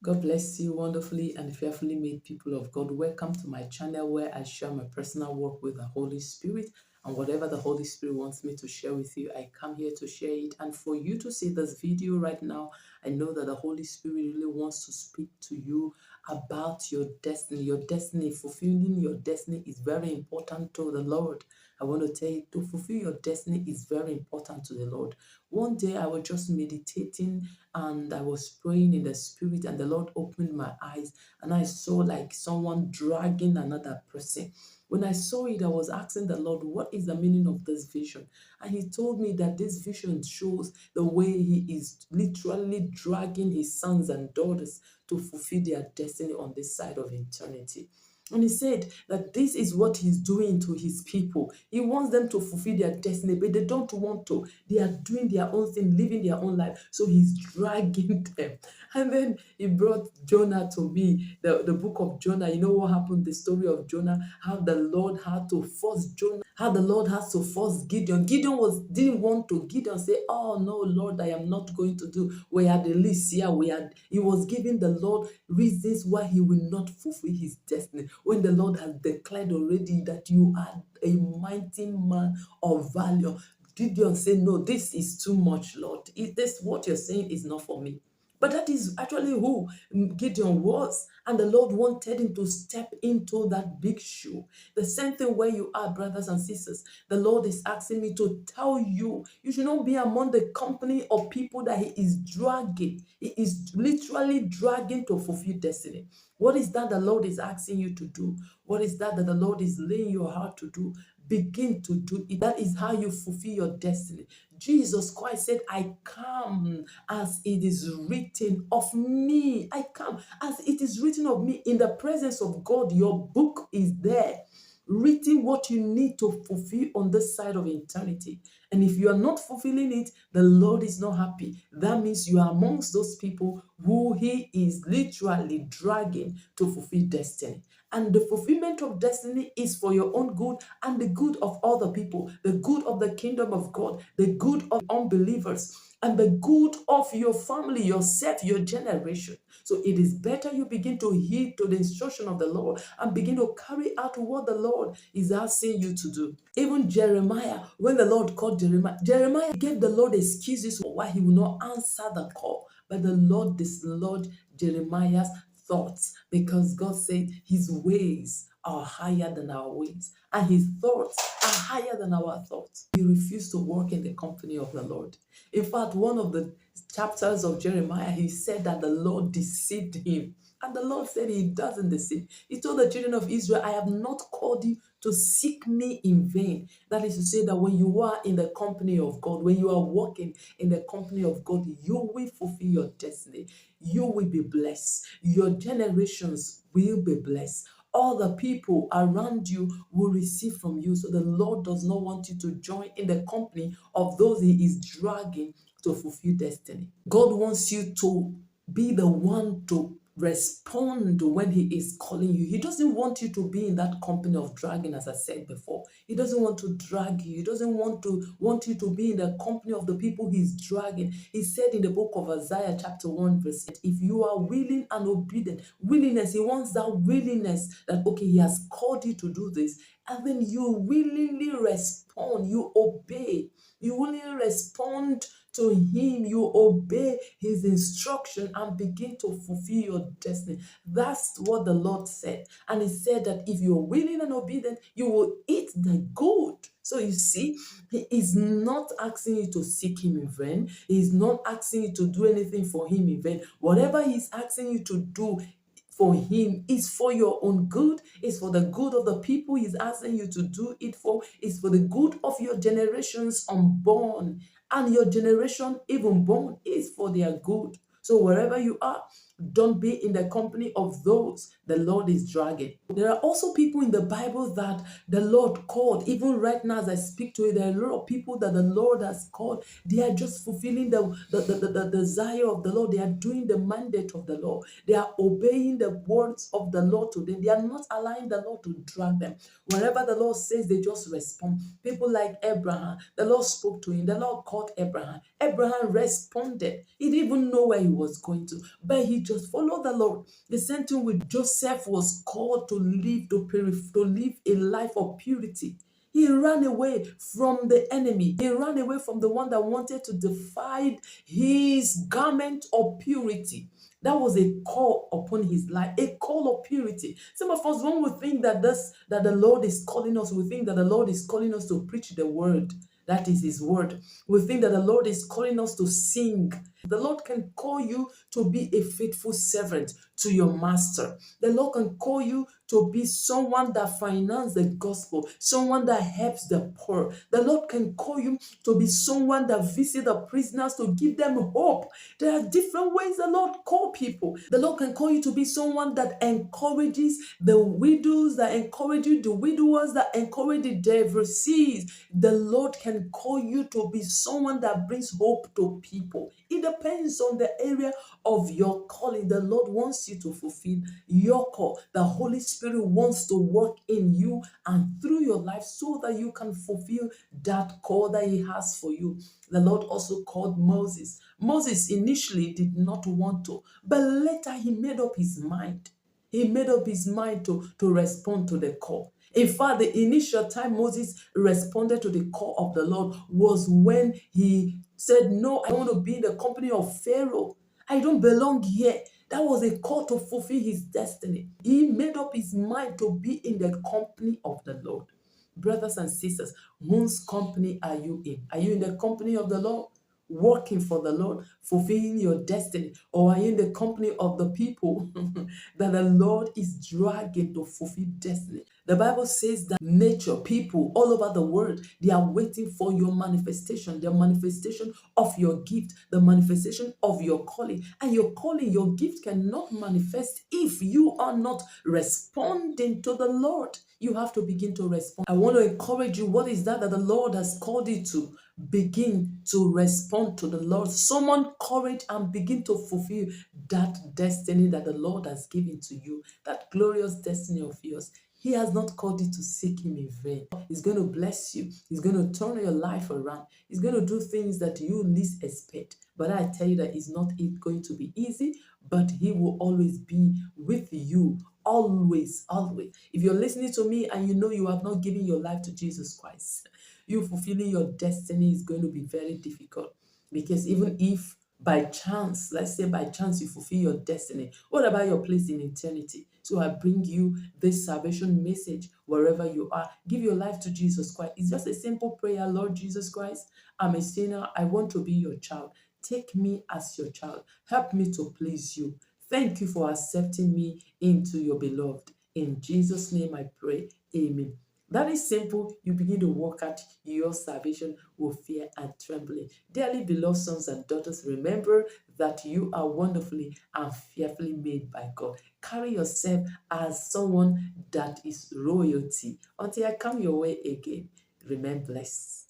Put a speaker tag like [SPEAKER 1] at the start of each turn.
[SPEAKER 1] God bless you, wonderfully and fearfully made people of God. Welcome to my channel where I share my personal work with the Holy Spirit. And whatever the Holy Spirit wants me to share with you, I come here to share it. And for you to see this video right now, I know that the Holy Spirit really wants to speak to you about your destiny. Your destiny, fulfilling your destiny is very important to the Lord. I want to tell you, to fulfill your destiny is very important to the Lord. One day I was just meditating and I was praying in the spirit, and the Lord opened my eyes and I saw like someone dragging another person. When I saw it, I was asking the Lord, what is the meaning of this vision? And He told me that this vision shows the way He is literally dragging His sons and daughters to fulfill their destiny on this side of eternity. And He said that this is what He's doing to His people. He wants them to fulfill their destiny, but they don't want to. They are doing their own thing, living their own life. So He's dragging them. And then He brought Jonah to me, the book of Jonah. You know what happened? The story of Jonah, how the Lord had to force Jonah, how the Lord has to force Gideon. Didn't want to. Gideon say, "Oh no, Lord, I am not going to do." We had the list here. He was giving the Lord reasons why he will not fulfill his destiny. When the Lord has declared already that you are a mighty man of value, Gideon said, "No, this is too much, Lord. Is this what you're saying is not for me?" But that is actually who Gideon was. And the Lord wanted him to step into that big shoe. The same thing where you are, brothers and sisters. The Lord is asking me to tell you, you should not be among the company of people that He is dragging. He is literally dragging to fulfill destiny. What is that the Lord is asking you to do? What is that the Lord is laying your heart to do? Begin to do it. That is how you fulfill your destiny. Jesus Christ said, "I come as it is written of me." I come as it is written of me. In the presence of God, your book is there, written what you need to fulfill on this side of eternity. And if you are not fulfilling it, the Lord is not happy. That means you are amongst those people who He is literally dragging to fulfill destiny. And the fulfillment of destiny is for your own good and the good of other people, the good of the kingdom of God, the good of unbelievers, and the good of your family, yourself, your generation. So it is better you begin to heed to the instruction of the Lord and begin to carry out what the Lord is asking you to do. Even Jeremiah, when the Lord called Jeremiah gave the Lord excuses for why he will not answer the call. But the Lord dislodged Jeremiah's thoughts, because God said His ways are higher than our ways and His thoughts are higher than our thoughts. He refused to walk in the company of the Lord. In fact, one of the chapters of Jeremiah, he said that the Lord deceived him. And the Lord said He doesn't deceive. He told the children of Israel, "I have not called you to seek me in vain." That is to say that when you are in the company of God, when you are walking in the company of God, you will fulfill your destiny. You will be blessed. Your generations will be blessed. All the people around you will receive from you. So the Lord does not want you to join in the company of those He is dragging to fulfill destiny. God wants you to be the one to respond when He is calling you. He doesn't want you to be in that company of dragging, as I said before. He doesn't want to drag you. He doesn't want you to be in the company of the people He's dragging. He said in the book of Isaiah chapter 1 verse 8, if you are willing and obedient, willingness, He wants that willingness that, okay, He has called you to do this, and then you willingly respond, you obey, you willingly respond to Him, you obey His instruction and begin to fulfill your destiny. That's what the Lord said. And He said that if you're willing and obedient, you will eat the good. So you see, He is not asking you to seek Him in vain. He is not asking you to do anything for Him in vain. Whatever He's asking you to do for Him is for your own good, is for the good of the people He's asking you to do it for, is for the good of your generations unborn, and your generation even born is for their good. So wherever you are, don't be in the company of those the Lord is dragging. There are also people in the Bible that the Lord called. Even right now as I speak to you, there are a lot of people that the Lord has called. They are just fulfilling the desire of the Lord. They are doing the mandate of the Lord. They are obeying the words of the Lord to them. They are not allowing the Lord to drag them. Wherever the Lord says, they just respond. People like Abraham, the Lord spoke to him. The Lord called Abraham. Abraham responded. He didn't even know where he was going to, but he just follow the Lord. The same thing with Joseph was called to live a life of purity. He ran away from the enemy. He ran away from the one that wanted to defile his garment of purity. That was a call upon his life, a call of purity. Some of us, when we think that the Lord is calling us, we think that the Lord is calling us to preach the word. That is his word. We think that the Lord is calling us to sing. The Lord can call you to be a faithful servant to your master. The Lord can call you to be someone that finances the gospel, someone that helps the poor. The Lord can call you to be someone that visits the prisoners to give them hope. There are different ways the Lord call people. The Lord can call you to be someone that encourages the widows, that encourages the widowers, that encourages the divorcees. The Lord can call you to be someone that brings hope to people. It depends on the area of your calling. The Lord wants you to fulfill your call. The Holy Spirit wants to work in you and through your life so that you can fulfill that call that He has for you. The Lord also called Moses. Moses initially did not want to, but later he made up his mind. He made up his mind to respond to the call. In fact, the initial time Moses responded to the call of the Lord was when he said, "No, I want to be in the company of Pharaoh. I don't belong here." That was a call to fulfill his destiny. He made up his mind to be in the company of the Lord. Brothers and sisters, whose company are you in? Are you in the company of the Lord, working for the Lord, fulfilling your destiny? Or are you in the company of the people that the Lord is dragging to fulfill destiny? The Bible says that nature, people all over the world, they are waiting for your manifestation, the manifestation of your gift, the manifestation of your calling. And your calling, your gift cannot manifest if you are not responding to the Lord. You have to begin to respond. I want to encourage you. What is that the Lord has called you to? Begin to respond to the Lord. Summon courage and begin to fulfill that destiny that the Lord has given to you, that glorious destiny of yours. He has not called you to seek Him in vain. He's going to bless you. He's going to turn your life around. He's going to do things that you least expect. But I tell you that it's not going to be easy, but He will always be with you. Always, always. If you're listening to me and you know you have not given your life to Jesus Christ, you fulfilling your destiny is going to be very difficult. Because even if by chance, let's say by chance you fulfill your destiny, what about your place in eternity? So I bring you this salvation message wherever you are. Give your life to Jesus Christ. It's just a simple prayer. Lord Jesus Christ, I'm a sinner. I want to be your child. Take me as your child. Help me to please you. Thank you for accepting me into your beloved. In Jesus' name I pray. Amen. That is simple. You begin to work out your salvation with fear and trembling. Dearly beloved sons and daughters, remember that you are wonderfully and fearfully made by God. Carry yourself as someone that is royalty. Until I come your way again, remain blessed.